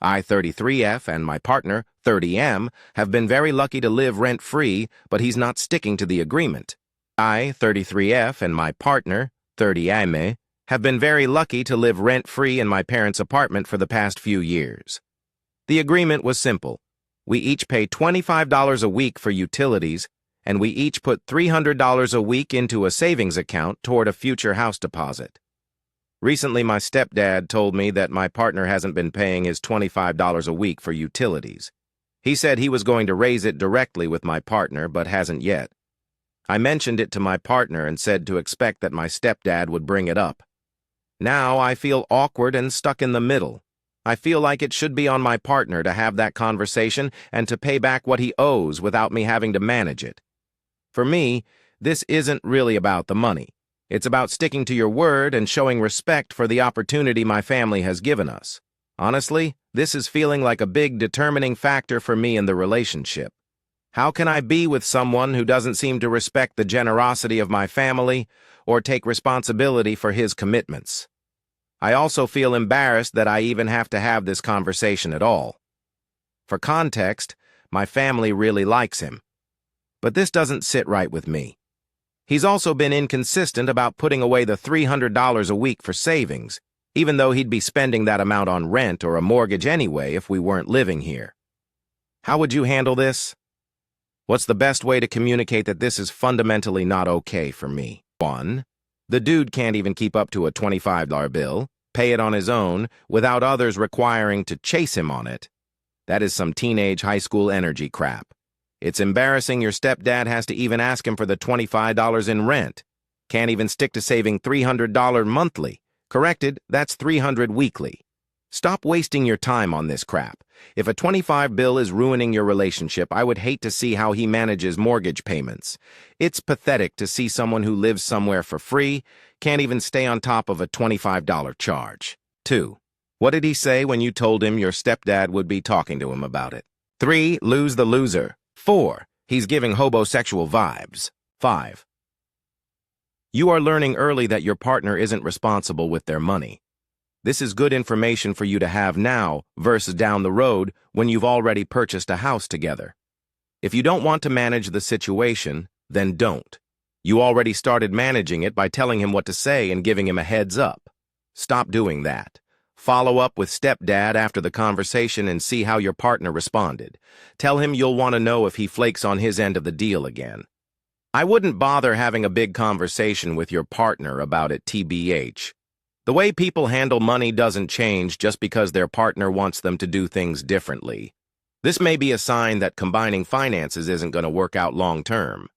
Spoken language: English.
I, 33F, and my partner, 30M, have been very lucky to live rent-free, but he's not sticking to the agreement. I, 33F, and my partner, 30M, have been very lucky to live rent-free in my parents' apartment for the past few years. The agreement was simple. We each pay $25 a week for utilities, and we each put $300 a week into a savings account toward a future house deposit. Recently, my stepdad told me that my partner hasn't been paying his $25 a week for utilities. He said he was going to raise it directly with my partner, but hasn't yet. I mentioned it to my partner and said to expect that my stepdad would bring it up. Now I feel awkward and stuck in the middle. I feel like it should be on my partner to have that conversation and to pay back what he owes without me having to manage it. For me, this isn't really about the money. It's about sticking to your word and showing respect for the opportunity my family has given us. Honestly, this is feeling like a big determining factor for me in the relationship. How can I be with someone who doesn't seem to respect the generosity of my family or take responsibility for his commitments? I also feel embarrassed that I even have to have this conversation at all. For context, my family really likes him. But this doesn't sit right with me. He's also been inconsistent about putting away the $300 a week for savings, even though he'd be spending that amount on rent or a mortgage anyway if we weren't living here. How would you handle this? What's the best way to communicate that this is fundamentally not okay for me? 1. The dude can't even keep up to a $25 bill, pay it on his own, without others requiring to chase him on it. That is some teenage high school energy crap. It's embarrassing your stepdad has to even ask him for the $25 in rent. Can't even stick to saving $300 monthly. Corrected, that's $300 weekly. Stop wasting your time on this crap. If a $25 bill is ruining your relationship, I would hate to see how he manages mortgage payments. It's pathetic to see someone who lives somewhere for free, can't even stay on top of a $25 charge. 2. What did he say when you told him your stepdad would be talking to him about it? 3. Lose the loser. 4. He's giving homosexual vibes. 5. You are learning early that your partner isn't responsible with their money. This is good information for you to have now versus down the road when you've already purchased a house together. If you don't want to manage the situation, then don't. You already started managing it by telling him what to say and giving him a heads up. Stop doing that. Follow up with stepdad after the conversation and see how your partner responded. Tell him you'll want to know if he flakes on his end of the deal again. I wouldn't bother having a big conversation with your partner about it, TBH. The way people handle money doesn't change just because their partner wants them to do things differently. This may be a sign that combining finances isn't going to work out long term.